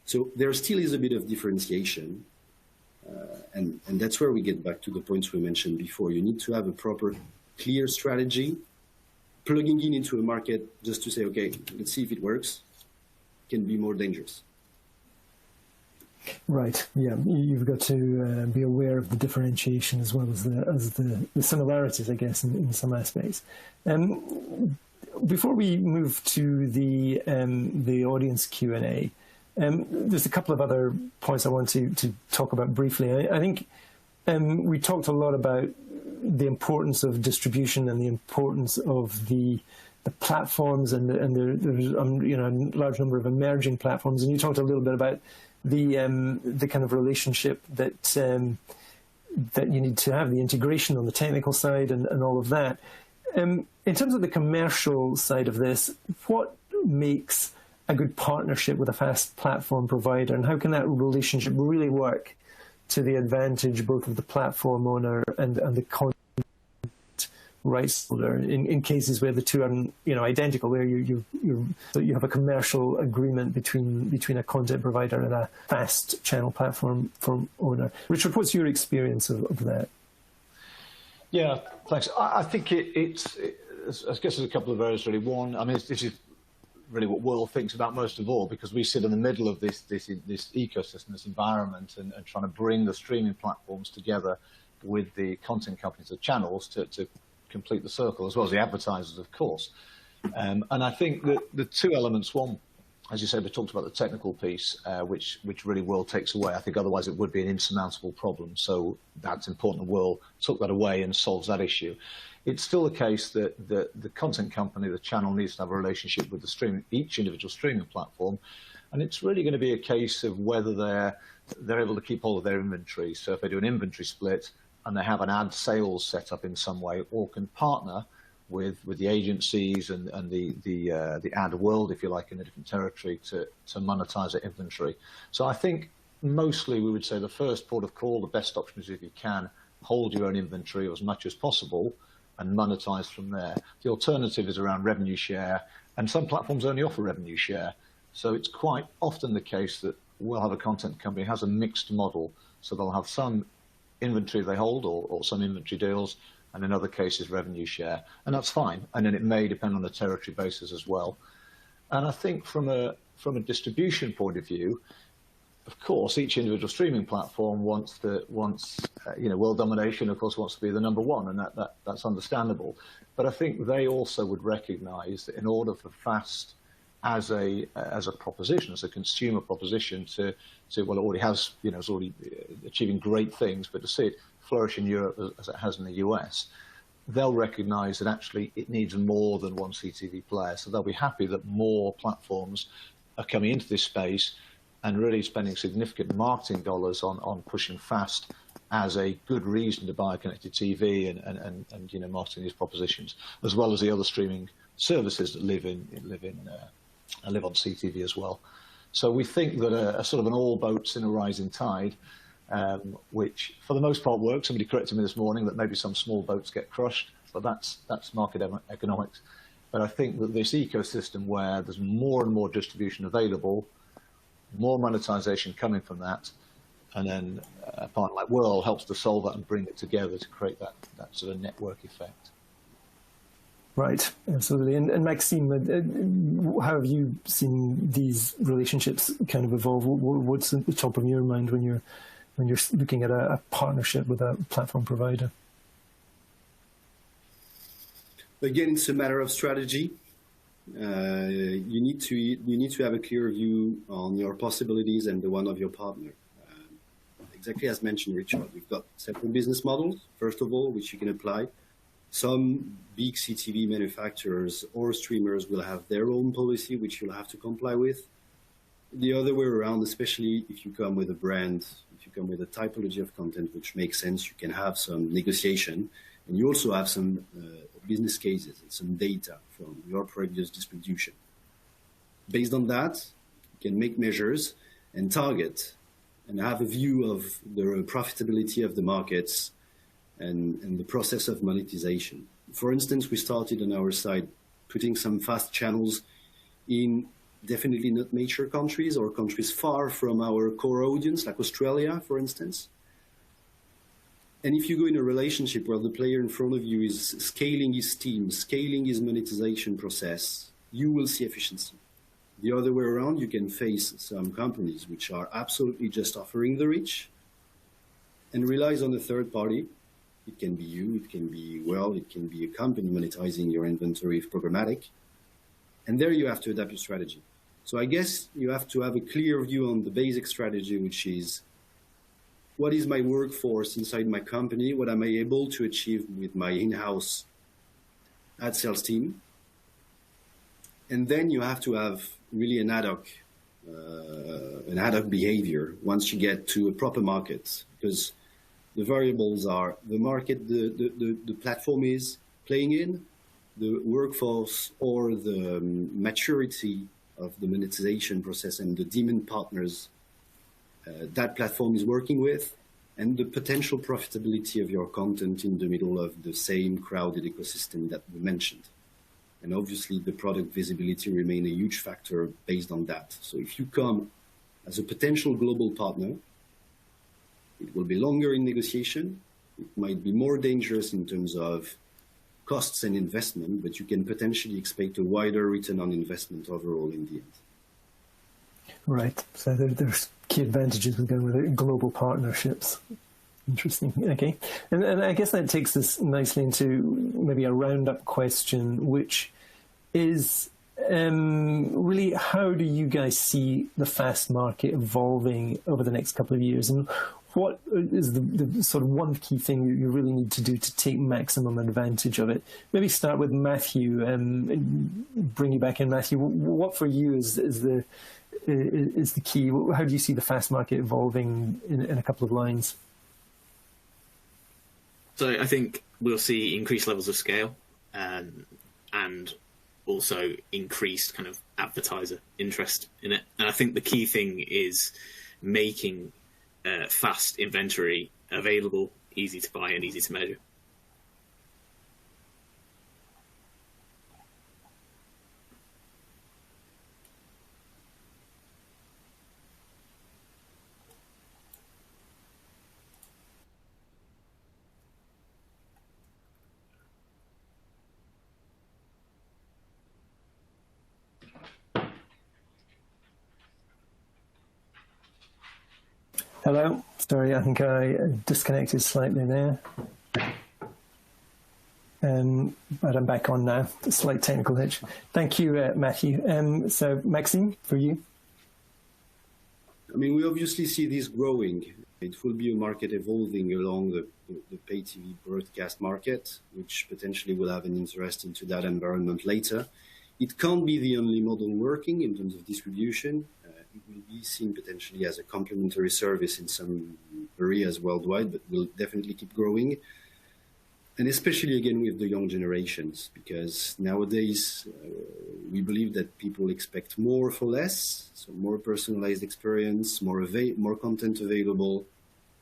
So there still is a bit of differentiation. And that's where we get back to the points we mentioned before. You need to have a proper, clear strategy. Plugging into a market just to say, okay, let's see if it works, can be more dangerous. Right. Yeah, you've got to be aware of the differentiation as well as the similarities, I guess, in some aspects. Before we move to the audience Q&A, there's a couple of other points I want to talk about briefly. I think we talked a lot about the importance of distribution and the importance of the platforms, and there's a large number of emerging platforms. And you talked a little bit about the kind of relationship that you need to have, the integration on the technical side and all of that. In terms of the commercial side of this, what makes a good partnership with a fast platform provider, and how can that relationship really work to the advantage both of the platform owner and the content rights holder in cases where the two are identical, where you have a commercial agreement between a content provider and a fast channel platform owner. Richard, what's your experience of that? Yeah, thanks. I think I guess there's a couple of areas really. One, I mean, this is really what Wurl thinks about most of all, because we sit in the middle of this ecosystem, this environment, and trying to bring the streaming platforms together with the content companies, the channels, to complete the circle, as well as the advertisers, of course. And I think that the two elements, one, as you said, we talked about the technical piece, which really Wurl takes away. I think otherwise it would be an insurmountable problem. So that's important that Wurl took that away and solves that issue. It's still the case that the content company, the channel, needs to have a relationship with each individual streaming platform. And it's really going to be a case of whether they're able to keep hold of their inventory. So if they do an inventory split and they have an ad sales set up in some way, or can partner with the agencies and the ad world, if you like, in a different territory to monetize their inventory. So I think mostly we would say the first port of call, the best option is if you can hold your own inventory as much as possible and monetize from there. The alternative is around revenue share, and some platforms only offer revenue share. So it's quite often the case that we'll have a content company has a mixed model. So they'll have some inventory they hold or some inventory deals, and in other cases revenue share, and that's fine. And then it may depend on the territory basis as well. And I think from a distribution point of view, of course, each individual streaming platform wants world domination. Of course, wants to be the number one, and that's understandable. But I think they also would recognise that in order for fast as a proposition, as a consumer proposition, to well, it already has, it's already achieving great things, but to see it flourish in Europe as it has in the US, they'll recognise that actually it needs more than one CTV player. So they'll be happy that more platforms are coming into this space and really spending significant marketing dollars on pushing fast as a good reason to buy connected TV and marketing these propositions, as well as the other streaming services that live on CTV as well. So we think that a sort of an all boats in a rising tide, which for the most part works. Somebody corrected me this morning that maybe some small boats get crushed, but that's market economics. But I think that this ecosystem where there's more and more distribution available, more monetization coming from that, and then a partner like Wurl helps to solve that and bring it together to create that sort of network effect. Right, absolutely. And Maxime, how have you seen these relationships kind of evolve? What's at the top of your mind when you're looking at a partnership with a platform provider? Again, it's a matter of strategy. You need to have a clear view on your possibilities and the one of your partner. Exactly as mentioned, Richard, you've got separate business models, first of all, which you can apply. Some big CTV manufacturers or streamers will have their own policy, which you'll have to comply with. The other way around, especially if you come with a brand, if you come with a typology of content which makes sense, you can have some negotiation, and you also have some business cases and some data from your previous distribution. Based on that, you can make measures and target and have a view of the profitability of the markets and the process of monetization. For instance, we started on our side putting some fast channels in definitely not mature countries or countries far from our core audience, like Australia, for instance. And if you go in a relationship where the player in front of you is scaling his team, scaling his monetization process, you will see efficiency. The other way around, you can face some companies which are absolutely just offering the reach and relies on a third party. It can be you, it can be Wurl, it can be a company monetizing your inventory if programmatic. And there you have to adapt your strategy. So I guess you have to have a clear view on the basic strategy, which is, what is my workforce inside my company? What am I able to achieve with my in-house ad sales team? And then you have to have really an ad hoc behavior once you get to a proper market, because the variables are the market the platform is playing in, the workforce or the maturity of the monetization process and the demand partners that platform is working with, and the potential profitability of your content in the middle of the same crowded ecosystem that we mentioned. And obviously the product visibility remain a huge factor based on that. So if you come as a potential global partner, it will be longer in negotiation. It might be more dangerous in terms of costs and investment, but you can potentially expect a wider return on investment overall in the end. Right. So there's key advantages with going with global partnerships. Interesting. Okay. And I guess that takes us nicely into maybe a roundup question, which is really, how do you guys see the FAST market evolving over the next couple of years? And what is the sort of one key thing you really need to do to take maximum advantage of it? Maybe start with Matthew and bring you back in, Matthew. What for you is the key? How do you see the FAST market evolving in a couple of lines? So I think we'll see increased levels of scale and also increased kind of advertiser interest in it. And I think the key thing is making fast inventory available, easy to buy and easy to measure. Hello. Sorry, I think I disconnected slightly there. But I'm back on now. A slight technical hitch. Thank you, Matthew. So, Maxime, for you. I mean, we obviously see this growing. It will be a market evolving along the pay TV broadcast market, which potentially will have an interest into that environment later. It can't be the only model working in terms of distribution. It will be seen potentially as a complementary service in some areas worldwide, but will definitely keep growing. And especially again with the young generations, because nowadays we believe that people expect more for less, so more personalized experience, more content available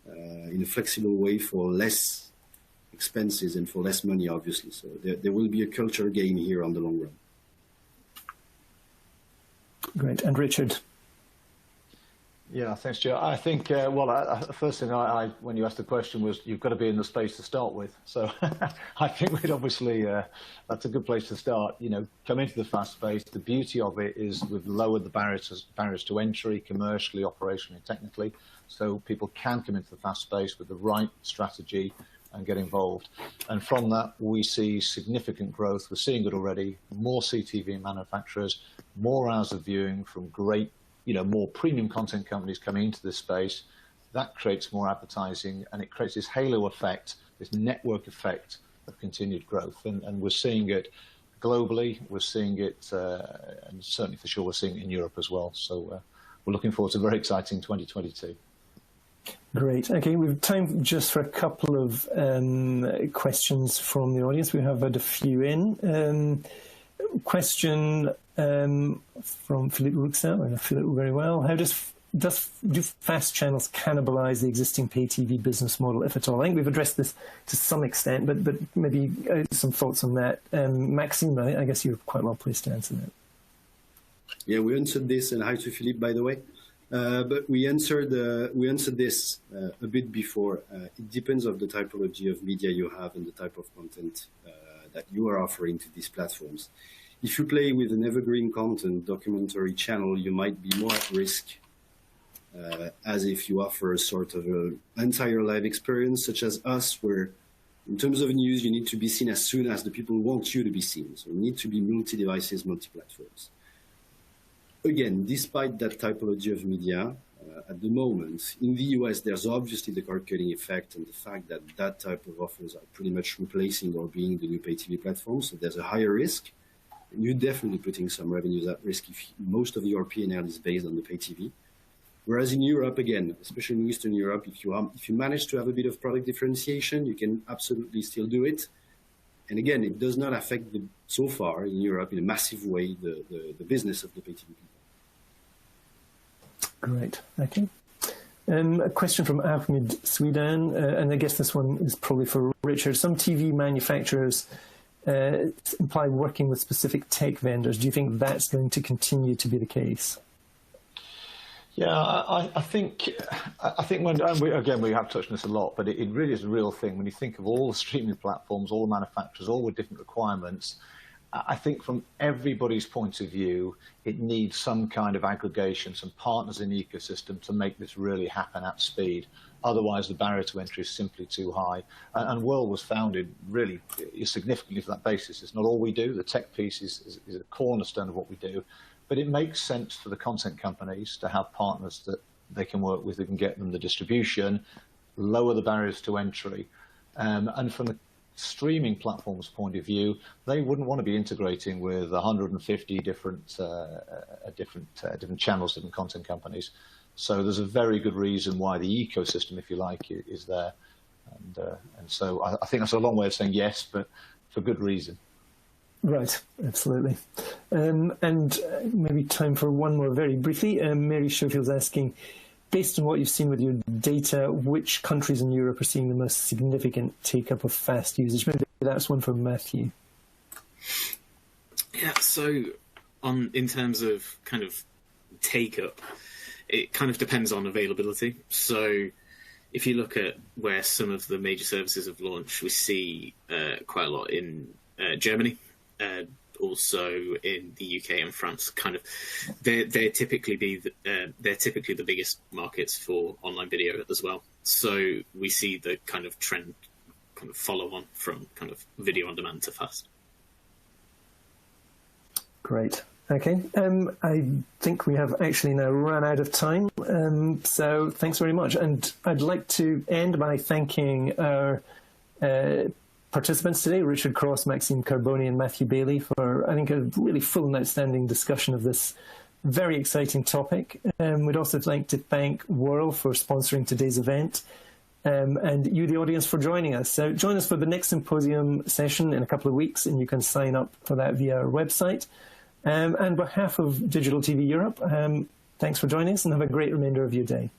in a flexible way for less expenses and for less money, obviously. So there will be a culture game here on the long run. Great. And Richard? Yeah, thanks, Stuart. I think, first thing when you asked the question was, you've got to be in the space to start with. So I think we'd obviously, that's a good place to start. You know, come into the fast space. The beauty of it is we've lowered the barriers to entry commercially, operationally, technically. So people can come into the fast space with the right strategy and get involved. And from that, we see significant growth. We're seeing it already. More CTV manufacturers, more hours of viewing from great, more premium content companies coming into this space. That creates more advertising, and it creates this halo effect, this network effect of continued growth. And we're seeing it globally. We're seeing it, and certainly for sure, we're seeing it in Europe as well. So we're looking forward to a very exciting 2022. Great. Okay, we have time just for a couple of questions from the audience. We have had a few in. Question from Philippe Ruxel. I know Philippe very well. How do fast channels cannibalize the existing pay TV business model, if at all? I think we've addressed this to some extent, but maybe some thoughts on that. Maxime, I guess you're quite well placed to answer that. Yeah, we answered this, and hi to Philippe, by the way. But we answered this a bit before. It depends on the typology of media you have and the type of content that you are offering to these platforms. If you play with an evergreen content documentary channel, you might be more at risk as if you offer a sort of an entire live experience, such as us, where in terms of news, you need to be seen as soon as the people want you to be seen. So you need to be multi-devices, multi-platforms. Again, despite that typology of media, at the moment, in the US, there's obviously the cord-cutting effect and the fact that that type of offers are pretty much replacing or being the new pay TV platform. So there's a higher risk. And you're definitely putting some revenues at risk if most of your P&L is based on the pay TV. Whereas in Europe, again, especially in Eastern Europe, if you manage to have a bit of product differentiation, you can absolutely still do it. And again, it does not affect so far in Europe in a massive way the business of the pay TV people. Great, okay. A question from Ahmed Sweden, and I guess this one is probably for Richard. Some TV manufacturers imply working with specific tech vendors. Do you think that's going to continue to be the case? Yeah, I think when, and we have touched on this a lot, but it really is a real thing. When you think of all the streaming platforms, all the manufacturers, all with different requirements, I think from everybody's point of view, it needs some kind of aggregation, some partners in the ecosystem to make this really happen at speed. Otherwise, the barrier to entry is simply too high. And Wurl was founded really significantly for that basis. It's not all we do. The tech piece is a cornerstone of what we do. But it makes sense for the content companies to have partners that they can work with, who can get them the distribution, lower the barriers to entry. And from the streaming platforms point of view, they wouldn't want to be integrating with 150 different channels, different content companies. So there's a very good reason why the ecosystem, if you like, is there. And so I think that's a long way of saying yes, but for good reason. Right, absolutely. And maybe time for one more very briefly. Mary Schofield's asking, based on what you've seen with your data, which countries in Europe are seeing the most significant take-up of fast usage? Maybe that's one for Matthew. Yeah, so in terms of kind of take-up, it kind of depends on availability. So if you look at where some of the major services have launched, we see quite a lot in Germany, also in the UK and France. Kind of, they're typically the biggest markets for online video as well. So we see the kind of trend kind of follow on from kind of video on demand to fast. Great. Okay. I think we have actually now run out of time. So thanks very much. And I'd like to end by thanking our participants today, Richard Cross, Maxime Carboni, and Matthew Bailey, for, I think, a really full and outstanding discussion of this very exciting topic. We'd also like to thank Wurl for sponsoring today's event, and you, the audience, for joining us. So join us for the next symposium session in a couple of weeks, and you can sign up for that via our website. And on behalf of Digital TV Europe, thanks for joining us, and have a great remainder of your day.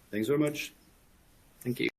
Thanks very much. Thank you.